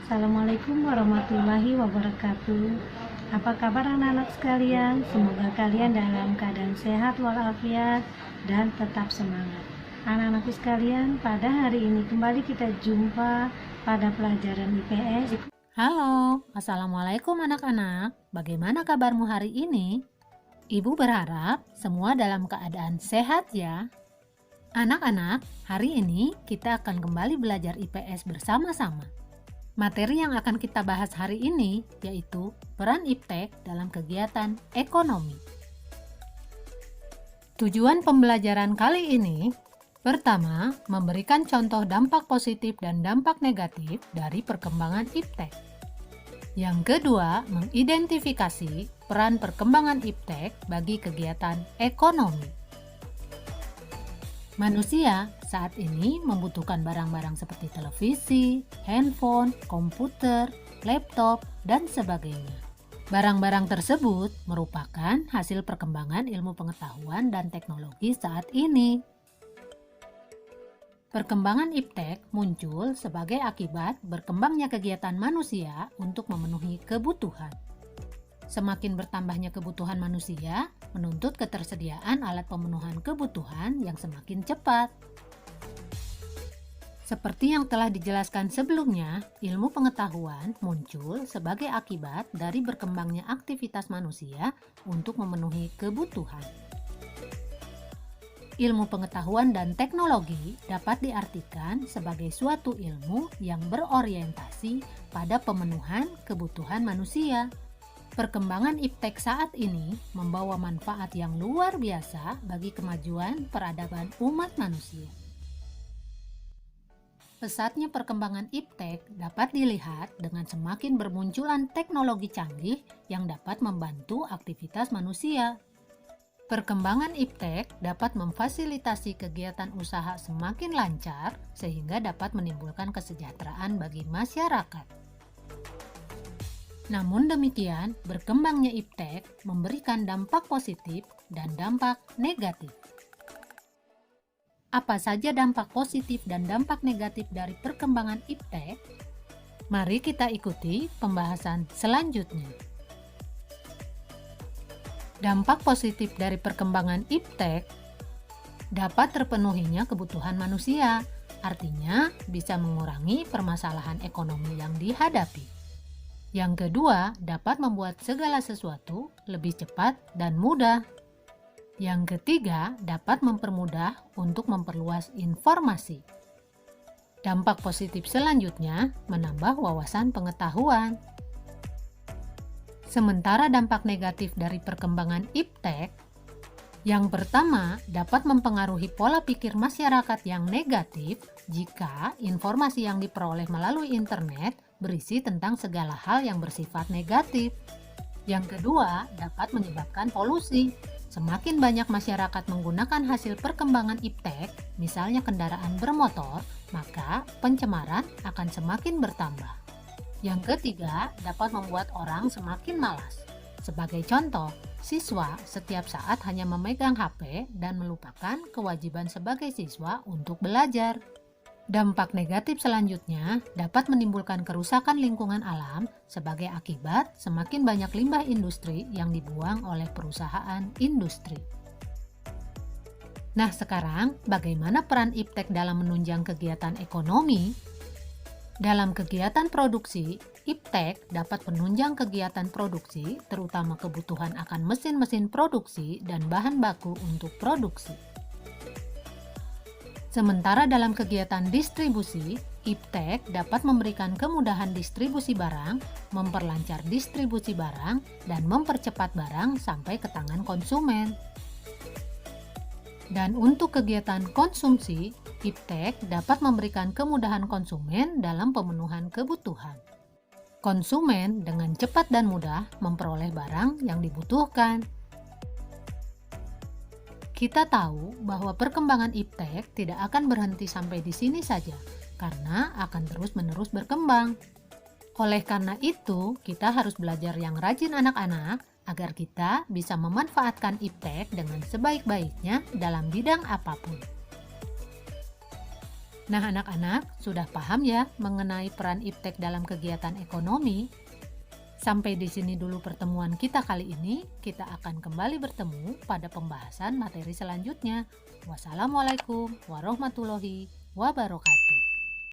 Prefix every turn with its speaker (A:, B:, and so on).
A: Assalamualaikum warahmatullahi wabarakatuh. Apa kabar anak-anak sekalian? Semoga kalian dalam keadaan sehat walafiat dan tetap semangat. Anak-anakku sekalian, pada hari ini kembali kita jumpa pada pelajaran IPS.
B: Halo, Assalamualaikum anak-anak. Bagaimana kabarmu hari ini? Ibu berharap semua dalam keadaan sehat ya. Anak-anak, hari ini kita akan kembali belajar IPS bersama-sama. Materi yang akan kita bahas hari ini yaitu peran IPTEK dalam kegiatan ekonomi. Tujuan pembelajaran kali ini, pertama, memberikan contoh dampak positif dan dampak negatif dari perkembangan IPTEK. Yang kedua, mengidentifikasi peran perkembangan IPTEK bagi kegiatan ekonomi. Manusia saat ini membutuhkan barang-barang seperti televisi, handphone, komputer, laptop, dan sebagainya. Barang-barang tersebut merupakan hasil perkembangan ilmu pengetahuan dan teknologi saat ini. Perkembangan IPTEK muncul sebagai akibat berkembangnya kegiatan manusia untuk memenuhi kebutuhan. Semakin bertambahnya kebutuhan manusia, menuntut ketersediaan alat pemenuhan kebutuhan yang semakin cepat. Seperti yang telah dijelaskan sebelumnya, ilmu pengetahuan muncul sebagai akibat dari berkembangnya aktivitas manusia untuk memenuhi kebutuhan. Ilmu pengetahuan dan teknologi dapat diartikan sebagai suatu ilmu yang berorientasi pada pemenuhan kebutuhan manusia. Perkembangan IPTEK saat ini membawa manfaat yang luar biasa bagi kemajuan peradaban umat manusia. Pesatnya perkembangan IPTEK dapat dilihat dengan semakin bermunculan teknologi canggih yang dapat membantu aktivitas manusia. Perkembangan IPTEK dapat memfasilitasi kegiatan usaha semakin lancar sehingga dapat menimbulkan kesejahteraan bagi masyarakat. Namun demikian, berkembangnya IPTEK memberikan dampak positif dan dampak negatif. Apa saja dampak positif dan dampak negatif dari perkembangan IPTEK? Mari kita ikuti pembahasan selanjutnya. Dampak positif dari perkembangan IPTEK dapat terpenuhinya kebutuhan manusia, artinya bisa mengurangi permasalahan ekonomi yang dihadapi. Yang kedua, dapat membuat segala sesuatu lebih cepat dan mudah. Yang ketiga, dapat mempermudah untuk memperluas informasi. Dampak positif selanjutnya, menambah wawasan pengetahuan. Sementara dampak negatif dari perkembangan IPTEK, yang pertama, dapat mempengaruhi pola pikir masyarakat yang negatif jika informasi yang diperoleh melalui internet berisi tentang segala hal yang bersifat negatif. Yang kedua, dapat menyebabkan polusi. Semakin banyak masyarakat menggunakan hasil perkembangan IPTEK, misalnya kendaraan bermotor, maka pencemaran akan semakin bertambah. Yang ketiga, dapat membuat orang semakin malas. Sebagai contoh, siswa setiap saat hanya memegang HP dan melupakan kewajiban sebagai siswa untuk belajar. Dampak negatif selanjutnya dapat menimbulkan kerusakan lingkungan alam sebagai akibat semakin banyak limbah industri yang dibuang oleh perusahaan industri. Nah, sekarang bagaimana peran IPTEK dalam menunjang kegiatan ekonomi? Dalam kegiatan produksi, IPTEK dapat menunjang kegiatan produksi, terutama kebutuhan akan mesin-mesin produksi dan bahan baku untuk produksi. Sementara dalam kegiatan distribusi, IPTEK dapat memberikan kemudahan distribusi barang, memperlancar distribusi barang, dan mempercepat barang sampai ke tangan konsumen. Dan untuk kegiatan konsumsi, IPTEK dapat memberikan kemudahan konsumen dalam pemenuhan kebutuhan. Konsumen dengan cepat dan mudah memperoleh barang yang dibutuhkan. Kita tahu bahwa perkembangan IPTEK tidak akan berhenti sampai di sini saja, karena akan terus-menerus berkembang. Oleh karena itu, kita harus belajar yang rajin anak-anak, agar kita bisa memanfaatkan IPTEK dengan sebaik-baiknya dalam bidang apapun. Nah, anak-anak sudah paham ya mengenai peran iptek dalam kegiatan ekonomi? Sampai di sini dulu pertemuan kita kali ini. Kita akan kembali bertemu pada pembahasan materi selanjutnya. Wassalamualaikum warahmatullahi wabarakatuh.